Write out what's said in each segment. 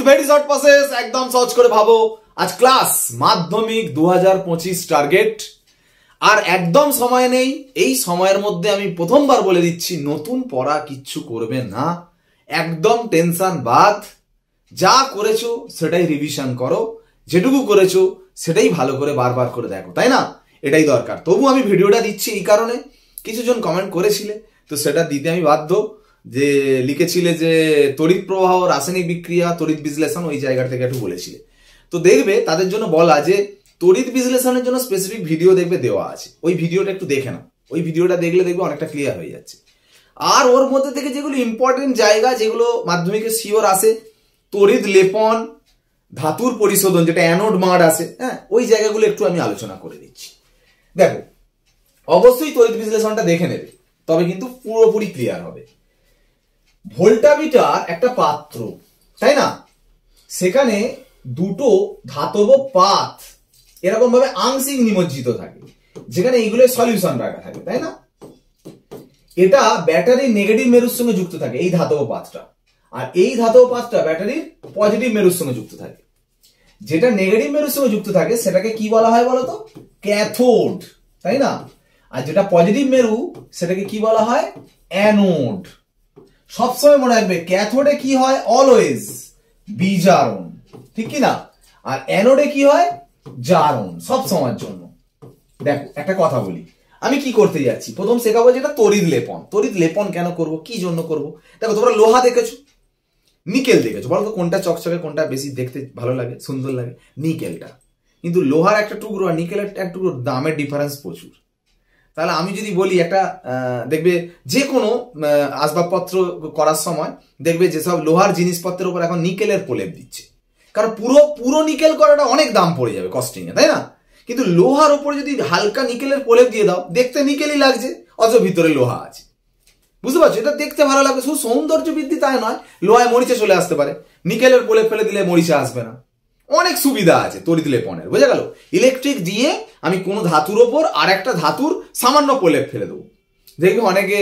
Very short process, একদম সহজ করে ভাবো। আজ ক্লাস মাধ্যমিক 2025 টার্গেট, আর একদম সময় নেই। এই সময়ের মধ্যে আমি প্রথমবার বলে দিচ্ছি, নতুন পড়া কিচ্ছু করবে না, একদম টেনশন বাদ। যা করেছো সেটাই রিভিশন করো, যেটুকু করেছো সেটাই ভালো করে বারবার করে দেখো, তাই না? এটাই দরকার। তবু আমি ভিডিওটা দিচ্ছি এই কারণে, কিছুজন কমেন্ট করেছিলে, তো সেটা দিতে আমি বাধ্য। যে লিখেছিলে যে তড়িৎ প্রবাহ, রাসায়নিক বিক্রিয়া, তড়িৎ বিশ্লেষণ, ওই জায়গা থেকে একটু বলেছিলে। তো দেখবে তাদের জন্য বলা যে তড়িৎ বিশ্লেষণের জন্য স্পেসিফিক ভিডিও দেখবে দেওয়া আছে, ওই ভিডিওটা একটু দেখে নাও। ওই ভিডিওটা দেখলে দেখবে অনেকটা ক্লিয়ার হয়ে যাচ্ছে। আর ওর মধ্যে থেকে যেগুলো ইম্পর্টেন্ট জায়গা, যেগুলো মাধ্যমিকে শিওর আসে, তড়িৎ লেপন, ধাতুর পরিশোধন, যেটা অ্যানোড মাড আছে, হ্যাঁ, ওই জায়গাগুলো একটু আমি আলোচনা করে দিচ্ছি। দেখো, অবশ্যই তড়িৎ বিশ্লেষণটা দেখে নেবে, তবে কিন্তু পুরোপুরি ক্লিয়ার হবে। ভোল্টামিটার একটা পাত্র, তাই না? সেখানে দুটো ধাতব পাত এরকম ভাবে আংশিক নিমজ্জিত থাকে, যেখানে এইগুলো সলিউশন রাখা থাকে, তাই না? এটা ব্যাটারির নেগেটিভ মেরুর সঙ্গে যুক্ত থাকে, এই ধাতব পাতটা। আর এই ধাতব পাতটা ব্যাটারির পজিটিভ মেরুর সঙ্গে যুক্ত থাকে। যেটা নেগেটিভ মেরুর সঙ্গে যুক্ত থাকে সেটাকে কি বলা হয় বলতো? ক্যাথোড, তাই না? আর যেটা পজিটিভ মেরু সেটাকে কি বলা হয়? অ্যানোড। সবসময় মনে রাখবে, ক্যাথোডে কি হয়? অলওয়েজ বিজারণ, ঠিক কি না? আর অ্যানোডে কি হয়? জারণ, সব সময়ের জন্য। দেখো একটা কথা বলি, আমি কি করতে যাচ্ছি, প্রথম শেখাবো যেটা তড়িৎ লেপন। তড়িৎ লেপন কেন করব, কি জন্য করব? দেখো, তোমরা লোহা দেখেছো, নিকেল দেখেছো, বলো তো কোনটা চকচকে, কোনটা বেশি দেখতে ভালো লাগে, সুন্দর লাগে? নিকেলটা। কিন্তু লোহার একটা টুকরো আর নিকেলের একটা টুকরো দামের ডিফারেন্স প্রচুর। তাহলে আমি যদি বলি একটা, দেখবে যে কোনো আসবাবপত্র করার সময় দেখবে যেসব লোহার জিনিসপত্রের উপর এখন নিকেলের প্রলেপ দিচ্ছে, কারণ পুরো নিকেল করাটা অনেক দাম পড়ে যাবে কস্টিং এ, তাই না? কিন্তু লোহার উপর যদি হালকা নিকেলের প্রলেপ দিয়ে দাও, দেখতে নিকেলই লাগছে, অথচ ভিতরে লোহা আছে। বুঝতে পারছো? এটা দেখতে ভালো লাগবে, শুধু সৌন্দর্য বৃদ্ধি তাই নয়, লোহায় মরিচা চলে আসতে পারে, নিকেলের প্রলেপ ফেলে দিলে মরিচা আসবে না। অনেক সুবিধা আছে তড়িৎ লেপনের, বোঝা গেল? ইলেকট্রিক দিয়ে আমি কোনো ধাতুর ওপর আর একটা ধাতুর সামান্য প্রলেপ ফেলে দেবো। দেখবে অনেকে,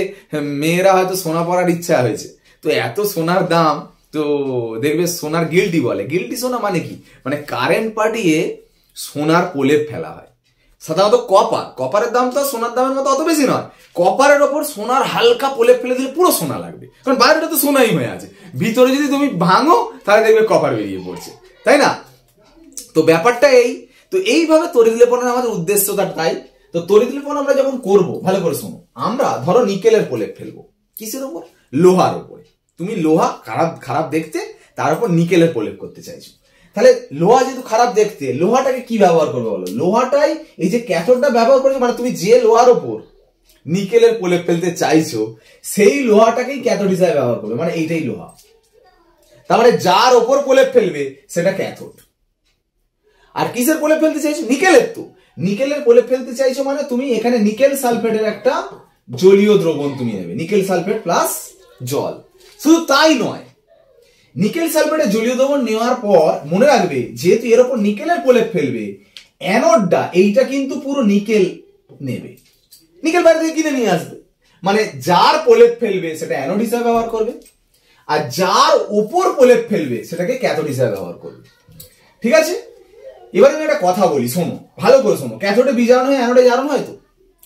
মেয়েরা হয়তো সোনা পরার ইচ্ছা হয়েছে, তো এত সোনার দাম, তো দেখবে সোনার গিল্টি বলে। গিল্টি সোনা মানে কি? মানে কারেন্ট পাঠিয়ে সোনার প্রলেপ ফেলা হয়। সাধারণত কপারের দাম তো সোনার দামের মতো অত বেশি নয়। কপারের ওপর সোনার হালকা প্রলেপ ফেলে দিলে পুরো সোনা লাগবে, কারণ বাইরেটা তো সোনাই হয়ে আছে, ভিতরে যদি তুমি ভাঙো তাহলে দেখবে কপার বেরিয়ে পড়ছে, তাই না? তো ব্যাপারটা এই। তো এইভাবে তড়িৎ লেপনের আমাদের উদ্দেশ্যটা তাই। তো তড়িৎ লেপন আমরা যখন করব, ভালো করে শোনো, আমরা ধরো নিকেলের প্রলেপ ফেলবো, কিসের উপর? লোহার উপরে। তুমি লোহা খারাপ দেখতে, তার উপর নিকেলের প্রলেপ করতে চাইছো। তাহলে লোহা যেহেতু খারাপ দেখতে, লোহাটাকে কি ব্যবহার করবে বলো? লোহাটাই এই যে ক্যাথোডটা ব্যবহার করেছো, মানে তুমি যে লোহার ওপর নিকেলের প্রলেপ ফেলতে চাইছো সেই লোহাটাকেই ক্যাথোড হিসাবে ব্যবহার করবে, মানে এইটাই লোহা। তার মানে যার ওপর প্রলেপ ফেলবে সেটা ক্যাথোড। আর কিসের প্রলেপ ফেলতে চাইছো? নিকেলের। তো নিকেলের প্রলেপ ফেলতে চাইছো মানে তুমি এখানে নিকেল সালফেটের একটা জলীয় দ্রবণ তুমি নেবে, নিকেল সালফেট প্লাস জল। শুধু তাই নয়, নিকেল সালফেটের জলীয় দ্রবণ নেওয়ার পর মনে রাখবে, যেহেতু এর উপর নিকেলের প্রলেপ ফেলবে, অ্যানোডটা এইটা কিন্তু পুরো নিকেল নেবে, নিকেল বাইরে থেকে কিনে নিয়ে আসবে। মানে যার প্রলেপ ফেলবে সেটা অ্যানোড হিসাবে ব্যবহার করবে, আর যার উপর প্রলেপ ফেলবে সেটাকে ক্যাথোড হিসাবে ব্যবহার করবে। ঠিক আছে? এবার আমি একটা কথা বলি, শোনো, ভালো করে শোনো। ক্যাথোডে বিজারণ হয়, অ্যানোডে জারণ হয়। তো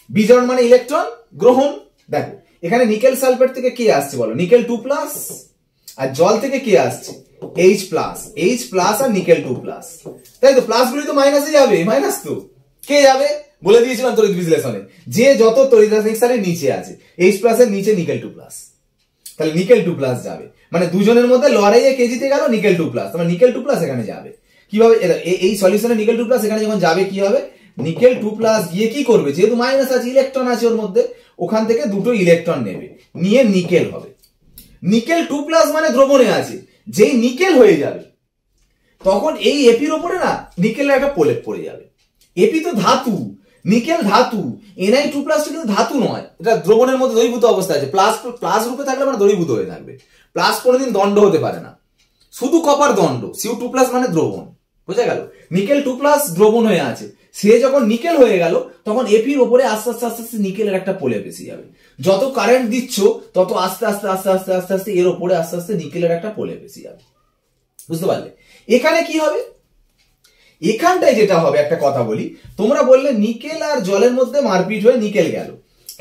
বিজারণ মানে ইলেকট্রন গ্রহণ। দেখো এখানে নিকেল সালফেট থেকে কি আসছে বলো? নিকেল 2+। আর জল থেকে কি আসছে? H+ আর নিকেল 2+। তাই তো, প্লাস গুলি তো মাইনাসে যাবে, মাইনাস তো কে যাবে বলে দিয়েছিলাম তড়িৎ বিশ্লেষণে, যে যত তড়িৎ রাসায়নিক সারের নিচে আছে, H+ এর নিচে নিকেল 2+, তাহলে নিকেল 2+ যাবে। মানে দুজনের মধ্যে লড়াইয়ে কে জিতে গেল? নিকেল 2+। তাহলে নিকেল 2+ এখানে যাবে। কিভাবে? এই সলিউশনে নিকেল 2+ এখানে যখন যাবে কি হবে? নিকেল 2+ গিয়ে কি করবে? যেহেতু মাইনাস আছে, ইলেকট্রন আছে ওর মধ্যে, ওখান থেকে দুটো ইলেকট্রন নেবে, নিয়ে নিকেল হবে। নিকেল 2+ মানে দ্রবণে আছে, যেই নিকেল হয়ে যাবে তখন এই এপির ওপরে না নিকেলের একটা প্রলেপ পড়ে যাবে। এপি তো ধাতু, নিকেল ধাতু, Ni2+ কিন্তু ধাতু নয়, এটা দ্রবণের মধ্যে দ্রবীভূত অবস্থা আছে। প্লাস রূপে থাকলে মানে দ্রবীভূত হয়ে থাকবে। প্লাস কোনোদিন দণ্ড হতে পারে না, শুধু কপার দণ্ড। Cu2+ মানে দ্রবণ, বোঝা গেল? নিকেল 2+ দ্রবণ হয়ে আছে, সে যখন নিকেল হয়ে গেল তখন এপির ওপরে আস্তে আস্তে আস্তে আস্তে নিকেলের একটা প্রলেপ এসে যাবে। যত কারেন্ট দিচ্ছ তত আস্তে আস্তে আস্তে আস্তে আস্তে আস্তে এর ওপরে আস্তে আস্তে নিকেলের একটা প্রলেপ এসে যাবে। বুঝতে পারলে? এখানে কি হবে, এখানটায় যেটা হবে একটা কথা বলি, তোমরা বললে নিকেল আর জলের মধ্যে মারপিট হয়ে নিকেল গেল,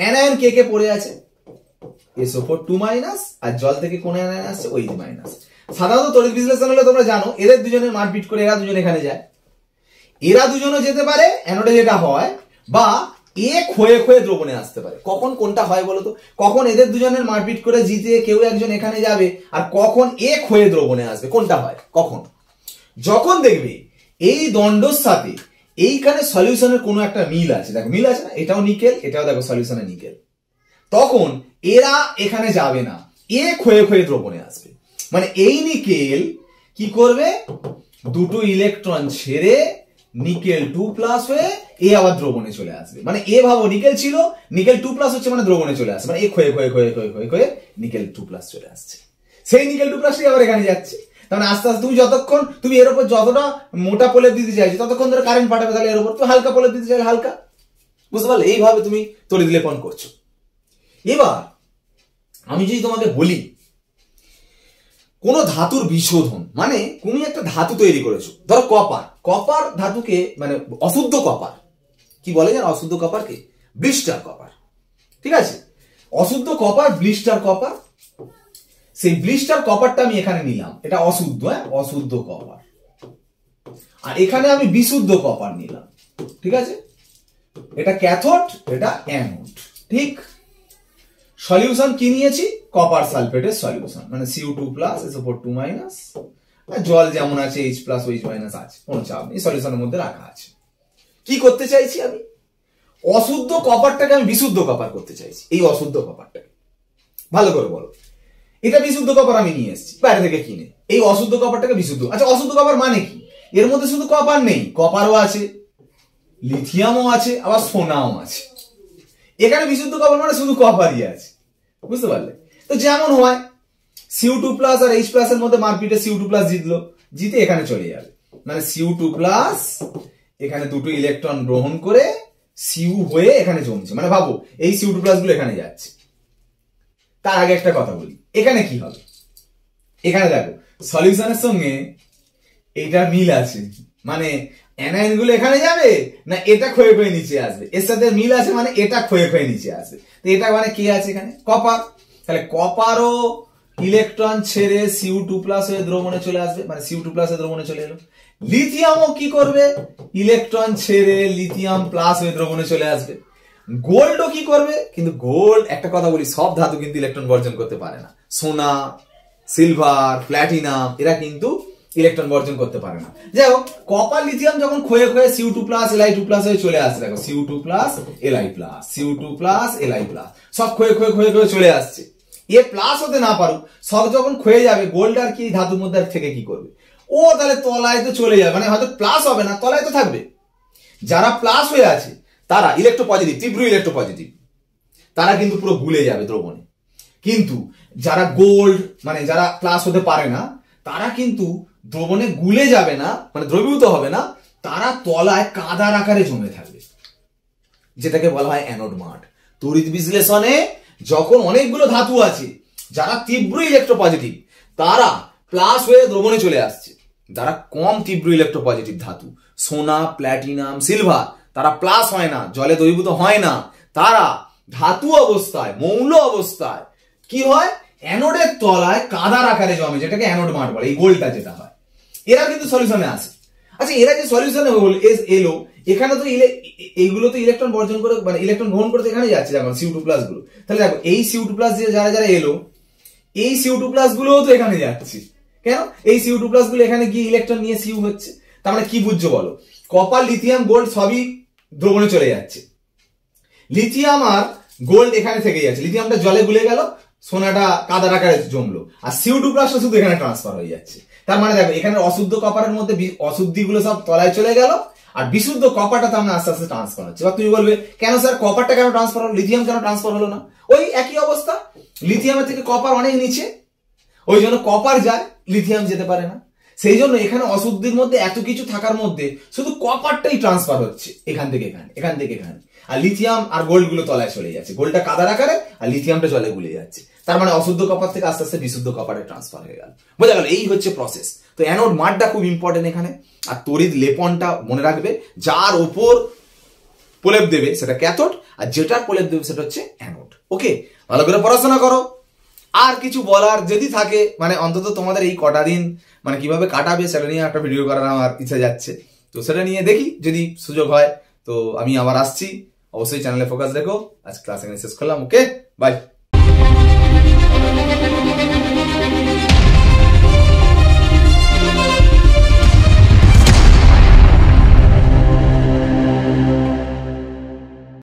অ্যানায়ন কে কে পড়ে আছে, SO4 2- আর জল থেকে কোন অ্যানায়ন আসছে, OH-। সাধারণত তড়িৎ বিশ্লেষণ হলে তোমরা জানো এদের দুজনের মারপিট করে এরা দুজন এখানে যায়, এরা দুজনও যেতে পারে অ্যানোডে যেটা হয়, বা এ ক্ষয়ে ক্ষয়ে দ্রবণে আসতে পারে। কখন কোনটা হয় বলতো, কখন এদের দুজনের মারপিট করে জিতে কেউ একজন এখানে যাবে, আর কখন এ ক্ষয়ে দ্রবণে আসবে, কোনটা হয় কখন, যখন দেখবে এই দণ্ডর সাথে এইখানে সলিউশনের কোনো একটা মিল আছে, দেখো মিল আছে না, এটাও নিকেল এটাও দেখো সলিউশনে নিকেল, তখন এরা এখানে যাবে না, এ ক্ষয়ে ক্ষয়ে দ্রবণে আসবে। মানে এই নিকেল কি করবে, দুটো ইলেকট্রন ছেড়ে নিকেল 2+ হয়ে এ আবার দ্রবণে চলে আসবে। মানে এ ভাবো নিকেল ছিল, নিকেল 2+ হচ্ছে মানে দ্রবণে চলে আসছে, মানে এ ক্ষয়ে ক্ষয়ে ক্ষয়ে ক্ষয়ে ক্ষয়ে ক্ষয়ে নিকেল 2+ চলে আসছে, সেই নিকেল 2+ আবার এখানে যাচ্ছে। তাহলে আস্তে আস্তে তুমি যতক্ষণ তুমি এর উপর যতটা মোটা প্রলেপ দিতে চাইছো ততক্ষণ ধরে কারেন্ট পাঠাবে, তাহলে এর উপর তুমি হালকা প্রলেপ দিতে চাইলে হালকা, বুঝতে পারলে? এইভাবে তুমি তড়িৎ লেপন করছো। এবার আমি যদি তোমাকে বলি কোন ধাতুর বিশোধন, মানে তুমি একটা ধাতু তৈরি করেছো, ধরো কপার, কপার ধাতুকে মানে অশুদ্ধ কপার কি বলে জানো, অশুদ্ধ কপারকে ব্লিস্টার কপার, ঠিক আছে, অশুদ্ধ কপার ব্লিস্টার কপার, সেই ব্লিস্টার কপারটা আমি এখানে নিলাম, এটা অশুদ্ধ, অশুদ্ধ কপার, আর এখানে আমি বিশুদ্ধ কপার নিলাম, ঠিক আছে, এটা ক্যাথোড এটা অ্যানোড, ঠিক। সলিউশন কি নিয়েছি, কপার সালফেটের সলিউশন, মানে Cu2+ SO4 2-, আর জল যেমন আছে H+ OH- আছে, কোনো চাপ নেই, সলিউশনের মধ্যে রাখা আছে। কি করতে চাইছি আমি, অশুদ্ধ কপারটাকে আমি বিশুদ্ধ কপার করতে চাইছি, এই অশুদ্ধ কপারটাকে, ভালো করে বলো, এটা বিশুদ্ধ কপার আমি নিয়ে এসেছি বাইরে থেকে কিনে, এই অশুদ্ধ কপারটাকে বিশুদ্ধ, আচ্ছা অশুদ্ধ কপার মানে কি, এর মধ্যে শুধু কপার নেই, কপারও আছে, লিথিয়ামও আছে, আবার সোনাও আছে, এখানে বিশুদ্ধ কপার মানে শুধু কপারই আছে, বুঝতে পারলে? তো যেমন হয় Cu2+ আর H+ এর মধ্যে মারপিটে Cu2+ জিতলো, জিতে এখানে চলে যাবে, মানে Cu2+ এখানে দুটো ইলেকট্রন গ্রহণ করে Cu হয়ে এখানে জমছে, মানে ভাবো এই Cu2+ গুলো এখানে যাচ্ছে। তার আগে একটা কথা বলি, এখানে কি হবে, এখানে দেখো সলিউশনের সঙ্গে এটা মিল আছে, মানে অ্যানায়ন গুলো এখানে যাবে না এটা ক্ষয়ে ক্ষয়ে নিচে আসবে, এর সাথে মিল আছে, মানে এটা ক্ষয়ে ক্ষয়ে নিচে আসবে, তো এটা মানে কি আছে এখানে, কপার, তাহলে কপারও ইলেকট্রন ছেড়ে Cu2+ হয়ে দ্রবণে চলে আসবে, মানে Cu2+ হয়ে দ্রবণে চলে এলো। লিথিয়ামও কি করবে, ইলেকট্রন ছেড়ে লিথিয়াম প্লাস হয়ে দ্রবণে চলে আসবে। গোল্ডও কি করবে, কিন্তু গোল্ড একটা কথা বলি, সব ধাতু কিন্তু ইলেকট্রন বর্জন করতে পারে না, সোনা সিলভার প্ল্যাটিনাম এরা কিন্তু ইলেকট্রন বর্জন করতে পারে না। যাই হোক, কপার লিথিয়াম যখন ক্ষয়ে ক্ষয়ে Cu2+ Li2+ হয়ে চলে আসছে, দেখো Cu2+ Li+, Cu2+ Li+, সব ক্ষয়ে ক্ষয়ে ক্ষয়ে ক্ষয়ে চলে আসছে, এ প্লাস হতে না পারুক, সব যখন ক্ষয়ে যাবে, গোল্ড আর কি ধাতুর মধ্যে থেকে কি করবে, ও তাহলে তলায় তো চলে যাবে, মানে হয়তো প্লাস হবে না, তলায় তো থাকবে। যারা প্লাস হয়ে আছে তারা ইলেকট্রোপজিটিভ, তীব্র ইলেকট্রোপজিটিভ, তারা কিন্তু পুরো গুলে যাবে দ্রবণে, কিন্তু যারা গোল্ড মানে যারা প্লাস হতে পারে না তারা কিন্তু দ্রবণে গুলে যাবে না, মানে দ্রবীভূত হবে না, তারা তলায় কাদার আকারে জমে থাকবে, যেটাকে বলা হয় অ্যানোড মাঠ। তড়িৎ বিশ্লেষণে যখন অনেকগুলো ধাতু আছে যারা তীব্র ইলেকট্রোপজিটিভ, তারা প্লাস হয়ে দ্রবণে চলে আসছে, যারা কম তীব্র ইলেকট্রোপজিটিভ ধাতু, সোনা প্ল্যাটিনাম সিলভার, তারা প্লাস হয় না, জলে দ্রবীভূত হয় না, তারা ধাতু অবস্থায় মৌল অবস্থায় কি হয়, অ্যানোডের তলায় কাদার আকারে জমে, যেটাকে অ্যানোড মাঠ বলে, এই গোলটা যেটা হয়, এরা কিন্তু সলিউশনে আসে। আচ্ছা এরা যে সলিউশনে এলো, এখানে তো এইগুলো তো ইলেকট্রন বর্জন করে মানে ইলেকট্রন গ্রহণ করতে এখানে যাচ্ছে, যেমন Cu2+ গুলো, তাহলে দেখো এই Cu2+ যে যারা যারা এলো, এই Cu2+ গুলোও তো এখানে যাচ্ছে, কেন, এই Cu2+ গুলো এখানে গিয়ে ইলেকট্রন নিয়ে Cu হচ্ছে, তার মানে কি বুঝছো বলো, কপার লিথিয়াম গোল্ড সবই দ্রবণে চলে যাচ্ছে, লিথিয়াম আর গোল্ড এখানে থেকে যাচ্ছে, লিথিয়ামটা জলে গুলে গেল, সোনাটা কাদার আকারে জমলো, আর Cu2+ শুধু এখানে ট্রান্সফার হয়ে যাচ্ছে। তার মানে দেখো এখানে অশুদ্ধ কপারের মধ্যে অশুদ্ধিগুলো সব তলায় চলে গেল, আর বিশুদ্ধ কপারটা তো আমরা আস্তে আস্তে ট্রান্সফার হচ্ছে। এবার তুমি বলবে কেন স্যার কপারটা কেন ট্রান্সফার হলো, লিথিয়াম কেন ট্রান্সফার হলো না, ওই একই অবস্থা, লিথিয়ামের থেকে কপার অনেক নিচে, ওই জন্য কপার যায়, লিথিয়াম যেতে পারে না, সেই জন্য এখানে অশুদ্ধির মধ্যে এত কিছু থাকার মধ্যে শুধু কপারটাই ট্রান্সফার হচ্ছে এখান থেকে এখানে, এখান থেকে এখানে, আর লিথিয়াম আর গোল্ড গুলো তলায় চলে যাচ্ছে, গোল্ডটা কাদার আকারে আর লিথিয়ামটা জলে গুলে যাচ্ছে। তার মানে অশুদ্ধ কপার থেকে আস্তে আস্তে বিশুদ্ধ কপারে ট্রান্সফার হয়ে গেল। বোঝা গেল? এই হচ্ছে প্রসেস। তো অ্যানোড মাঠটা খুব ইম্পর্টেন্ট এখানে। আর তড়িৎ লেপনটা মনে রাখবে, যার ওপর প্রলেপ দেবে সেটা ক্যাথোড, আর যেটার প্রলেপ দেবে সেটা হচ্ছে অ্যানোড। ওকে, ভালো করে পড়াশোনা করো। আর কিছু বলার যদি থাকে, মানে অন্তত তোমাদের এই কটা দিন মানে কিভাবে কাটাবে সেটা নিয়ে একটা ভিডিও করার আমার ইচ্ছা যাচ্ছে, তো সেটা নিয়ে দেখি যদি সুযোগ হয়। তো আমি আবার আসছি, অবশ্যই চ্যানেলে ফোকাস রেখো। আজ ক্লাস এখানে শেষ করলাম। ওকে, বাই।